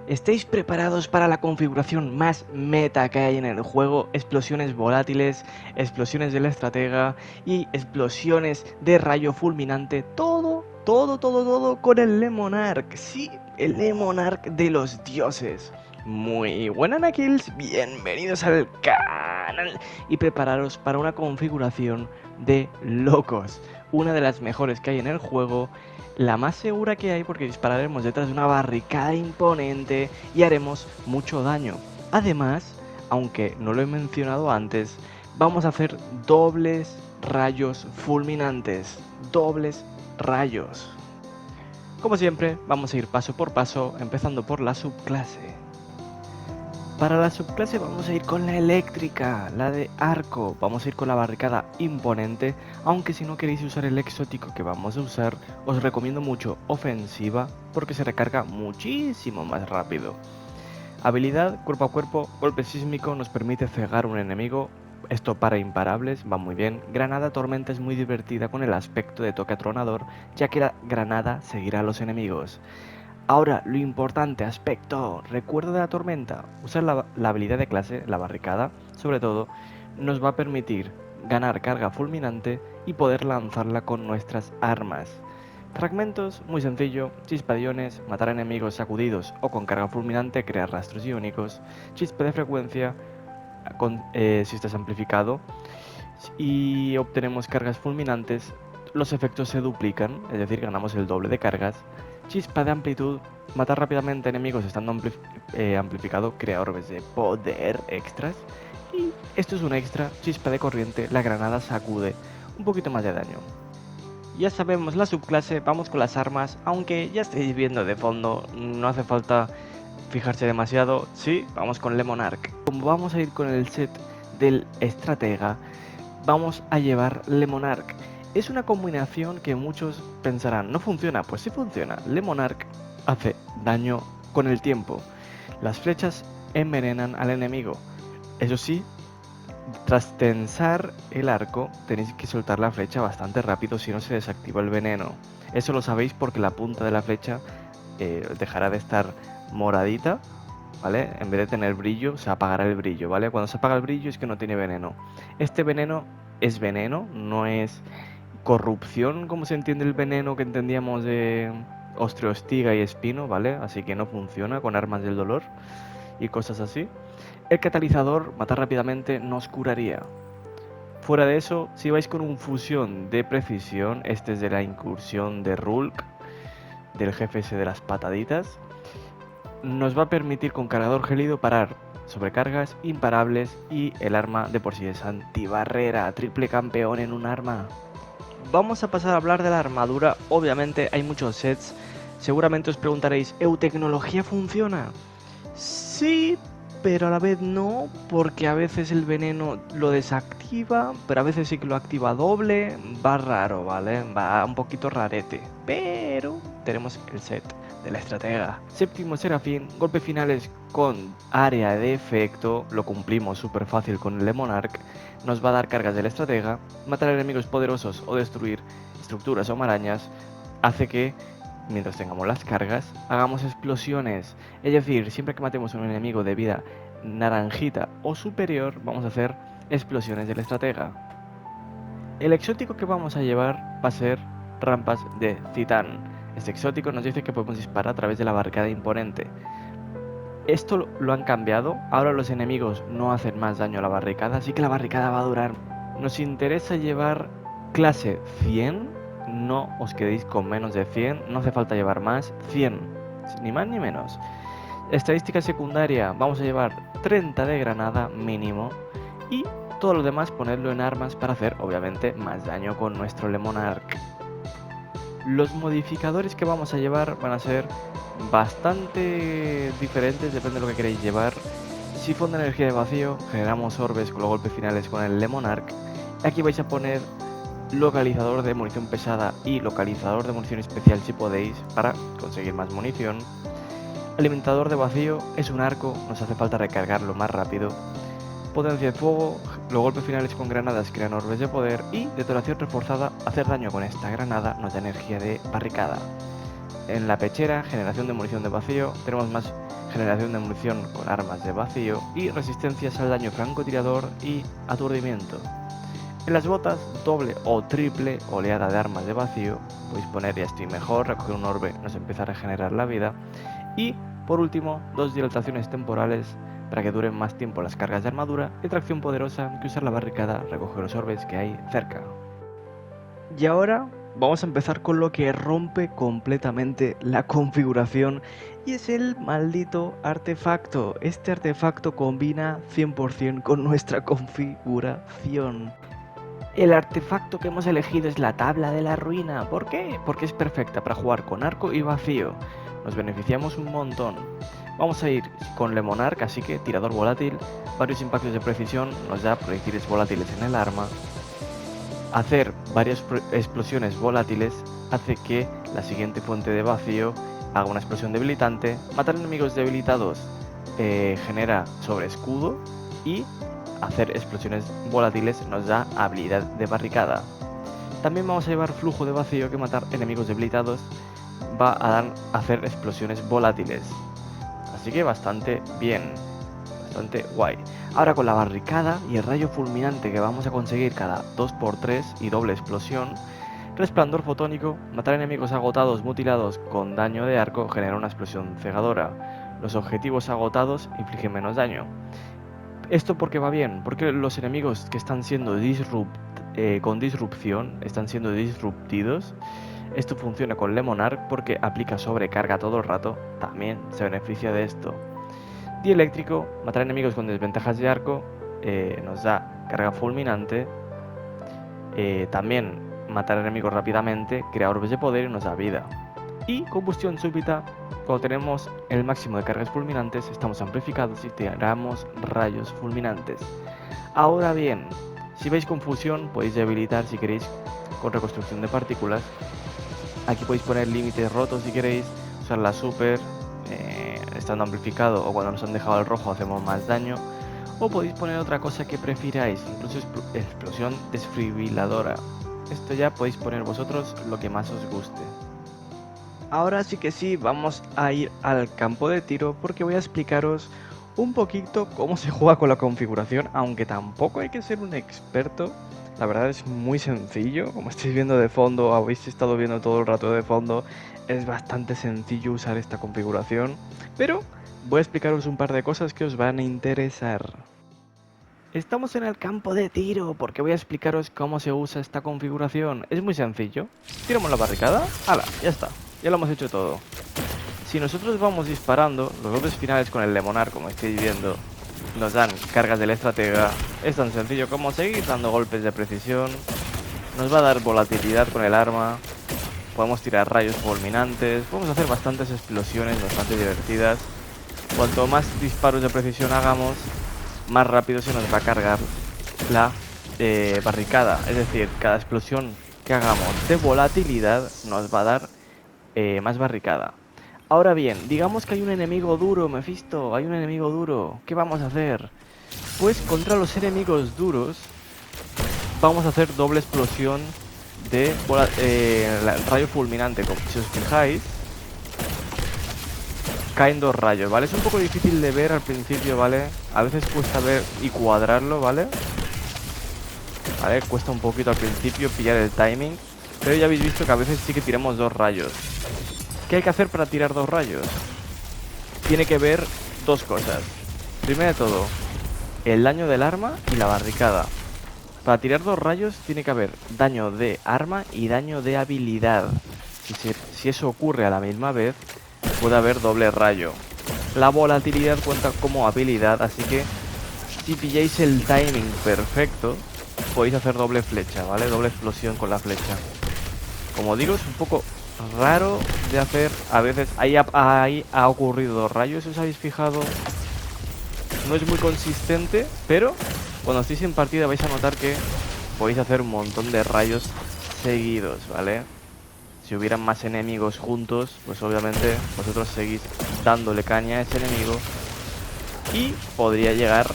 ¿Estáis preparados para la configuración más meta que hay en el juego? Explosiones volátiles, explosiones del estratega y explosiones de rayo fulminante. Todo con el Lemonarch. Sí, el Lemonarch de los dioses. Muy buenas, Nakils, bienvenidos al canal y prepararos para una configuración de locos. Una de las mejores que hay en el juego, la más segura que hay porque dispararemos detrás de una barricada imponente y haremos mucho daño. Además, aunque no lo he mencionado antes, vamos a hacer dobles rayos fulminantes. Dobles rayos. Como siempre, vamos a ir paso por paso, empezando por la subclase. Para la subclase vamos a ir con la eléctrica, la de arco. Vamos a ir con la barricada imponente, aunque si no queréis usar el exótico que vamos a usar, os recomiendo mucho ofensiva porque se recarga muchísimo más rápido. Habilidad cuerpo a cuerpo, golpe sísmico nos permite cegar un enemigo. Esto para imparables va muy bien. Granada tormenta es muy divertida con el aspecto de toque atronador, ya que la granada seguirá a los enemigos. Ahora, lo importante, aspecto, recuerdo de la tormenta. Usar la habilidad de clase, la barricada, sobre todo, nos va a permitir ganar carga fulminante y poder lanzarla con nuestras armas. Fragmentos, muy sencillo, chispa de iones, matar enemigos sacudidos o con carga fulminante, crear rastros iónicos, chispa de frecuencia, si estás amplificado, y obtenemos cargas fulminantes, los efectos se duplican, es decir, ganamos el doble de cargas. Chispa de amplitud, matar rápidamente enemigos estando amplificado, crea orbes de poder extras. Y esto es un extra, chispa de corriente, la granada sacude un poquito más de daño. Ya sabemos la subclase, vamos con las armas, aunque ya estáis viendo de fondo, no hace falta fijarse demasiado. Sí, vamos con Lemonarch. Como vamos a ir con el set del estratega, vamos a llevar Lemonarch. Es una combinación que muchos pensarán, no funciona, pues sí funciona. Lemonarch hace daño con el tiempo. Las flechas envenenan al enemigo. Eso sí, tras tensar el arco, tenéis que soltar la flecha bastante rápido si no se desactiva el veneno. Eso lo sabéis porque la punta de la flecha dejará de estar moradita, ¿vale? En vez de tener brillo, se apagará el brillo, ¿vale? Cuando se apaga el brillo es que no tiene veneno. Este veneno es veneno, no es corrupción como se entiende el veneno que entendíamos de ostriostiga y espino, ¿vale? Así que no funciona con armas del dolor y cosas así. El catalizador, matar rápidamente, nos curaría. Fuera de eso, si vais con un fusión de precisión, este es de la incursión de Rulk, del jefe ese de las pataditas, nos va a permitir con cargador gélido parar sobrecargas imparables y el arma de por sí es antibarrera, triple campeón en un arma. Vamos a pasar a hablar de la armadura, obviamente hay muchos sets, seguramente os preguntaréis, ¿Eutecnología funciona? Sí, pero a la vez no, porque a veces el veneno lo desactiva, pero a veces sí que lo activa doble, va raro, ¿vale? Va un poquito rarete, pero tenemos el set de la estratega. Séptimo serafín, golpes finales con área de efecto, lo cumplimos súper fácil con el Lemonarch, nos va a dar cargas del estratega, matar enemigos poderosos o destruir estructuras o marañas, hace que mientras tengamos las cargas, hagamos explosiones. Es decir, siempre que matemos a un enemigo de vida naranjita o superior, vamos a hacer explosiones del estratega. El exótico que vamos a llevar va a ser rampas de titán. Este exótico nos dice que podemos disparar a través de la barricada imponente. Esto lo han cambiado, ahora los enemigos no hacen más daño a la barricada, así que la barricada va a durar. Nos interesa llevar clase 100, no os quedéis con menos de 100, no hace falta llevar más, 100, ni más ni menos. Estadística secundaria, vamos a llevar 30 de granada mínimo y todo lo demás ponerlo en armas para hacer obviamente más daño con nuestro Lemonarch. Los modificadores que vamos a llevar van a ser bastante diferentes, depende de lo que queréis llevar. Sifón de energía de vacío, generamos orbes con los golpes finales con el Lemonarch. Aquí vais a poner localizador de munición pesada y localizador de munición especial si podéis para conseguir más munición. Alimentador de vacío es un arco, nos hace falta recargarlo más rápido. Potencia de fuego, los golpes finales con granadas crean orbes de poder y detonación reforzada, hacer daño con esta granada nos da energía de barricada. En la pechera, generación de munición de vacío, tenemos más generación de munición con armas de vacío y resistencias al daño francotirador y aturdimiento. En las botas, doble o triple oleada de armas de vacío, podéis poner ya estoy mejor, recoger un orbe nos empieza a regenerar la vida. Y por último, 2 dilataciones temporales para que duren más tiempo las cargas de armadura y tracción poderosa que usar la barricada, recoger los orbes que hay cerca. Y ahora vamos a empezar con lo que rompe completamente la configuración y es el maldito artefacto. Este artefacto combina 100% con nuestra configuración. El artefacto que hemos elegido es la tabla de la ruina. ¿Por qué? Porque es perfecta para jugar con arco y vacío. Nos beneficiamos un montón. Vamos a ir con Le Monarque, así que tirador volátil, varios impactos de precisión, nos da proyectiles volátiles en el arma. Hacer varias explosiones volátiles hace que la siguiente fuente de vacío haga una explosión debilitante. Matar enemigos debilitados genera sobre escudo y hacer explosiones volátiles nos da habilidad de barricada. También vamos a llevar flujo de vacío, que matar enemigos debilitados va a hacer explosiones volátiles. Así que bastante bien, bastante guay. Ahora con la barricada y el rayo fulminante que vamos a conseguir cada 2×3 y doble explosión, resplandor fotónico, matar enemigos agotados mutilados con daño de arco genera una explosión cegadora. Los objetivos agotados infligen menos daño. ¿Esto por qué va bien? Porque los enemigos que están siendo con disrupción están siendo disruptidos. Esto funciona con Le Monarque porque aplica sobrecarga todo el rato, también se beneficia de esto. Dieléctrico, matar enemigos con desventajas de arco, nos da carga fulminante. También matar enemigos rápidamente, crea orbes de poder y nos da vida. Y combustión súbita, cuando tenemos el máximo de cargas fulminantes estamos amplificados y tiramos rayos fulminantes. Ahora bien, si veis confusión podéis debilitar si queréis con reconstrucción de partículas. Aquí podéis poner límites rotos si queréis, usar la super, estando amplificado o cuando nos han dejado el rojo hacemos más daño. O podéis poner otra cosa que prefiráis, incluso explosión desfibriladora. Esto ya podéis poner vosotros lo que más os guste. Ahora sí que sí, vamos a ir al campo de tiro porque voy a explicaros un poquito cómo se juega con la configuración, aunque tampoco hay que ser un experto. La verdad es muy sencillo, como estáis viendo de fondo, habéis estado viendo todo el rato de fondo, es bastante sencillo usar esta configuración, pero voy a explicaros un par de cosas que os van a interesar. Estamos en el campo de tiro porque voy a explicaros cómo se usa esta configuración. Es muy sencillo, tiramos la barricada, ¡hala! Ya está, ya lo hemos hecho todo. Si nosotros vamos disparando, los golpes finales con el Le Monarque, como estáis viendo, nos dan cargas del estratega. Es tan sencillo como seguir dando golpes de precisión. Nos va a dar volatilidad con el arma. Podemos tirar rayos fulminantes. Podemos hacer bastantes explosiones bastante divertidas. Cuanto más disparos de precisión hagamos, más rápido se nos va a cargar la barricada. Es decir, cada explosión que hagamos de volatilidad nos va a dar más barricada. Ahora bien, digamos que hay un enemigo duro, Mephisto, hay un enemigo duro. ¿Qué vamos a hacer? Pues contra los enemigos duros vamos a hacer doble explosión de rayo fulminante. Como si os fijáis, caen 2 rayos, ¿vale? Es un poco difícil de ver al principio, ¿vale? A veces cuesta ver y cuadrarlo, ¿vale? Vale, cuesta un poquito al principio pillar el timing, pero ya habéis visto que a veces sí que tiramos 2 rayos. ¿Qué hay que hacer para tirar 2 rayos? Tiene que ver 2 cosas. Primero de todo, el daño del arma y la barricada. Para tirar 2 rayos tiene que haber daño de arma y daño de habilidad. Si eso ocurre a la misma vez, puede haber doble rayo. La volatilidad cuenta como habilidad, así que si pilláis el timing perfecto, podéis hacer doble flecha, ¿vale? Doble explosión con la flecha. Como digo, es un poco raro de hacer. A veces ahí ha ocurrido 2 rayos, ¿os habéis fijado? No es muy consistente, pero cuando estéis en partida vais a notar que podéis hacer un montón de rayos seguidos, ¿vale? Si hubieran más enemigos juntos, pues obviamente vosotros seguís dándole caña a ese enemigo y podría llegar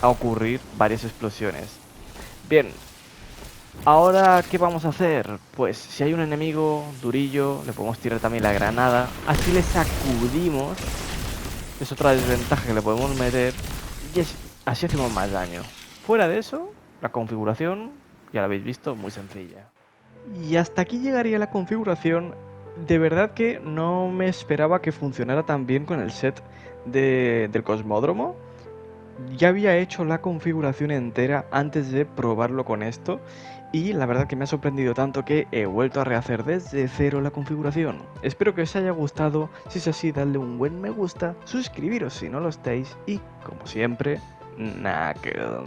a ocurrir varias explosiones. Bien, ahora ¿qué vamos a hacer? Pues si hay un enemigo durillo, le podemos tirar también la granada, así le sacudimos Es otra desventaja que le podemos meter y así hacemos más daño. Fuera de eso, la configuración, ya la habéis visto, muy sencilla. Y hasta aquí llegaría la configuración. De verdad que no me esperaba que funcionara tan bien con el set del Cosmódromo. Ya había hecho la configuración entera antes de probarlo con esto y la verdad que me ha sorprendido tanto que he vuelto a rehacer desde cero la configuración. Espero que os haya gustado, si es así dadle un buen me gusta, suscribiros si no lo estáis y como siempre, Knuckle.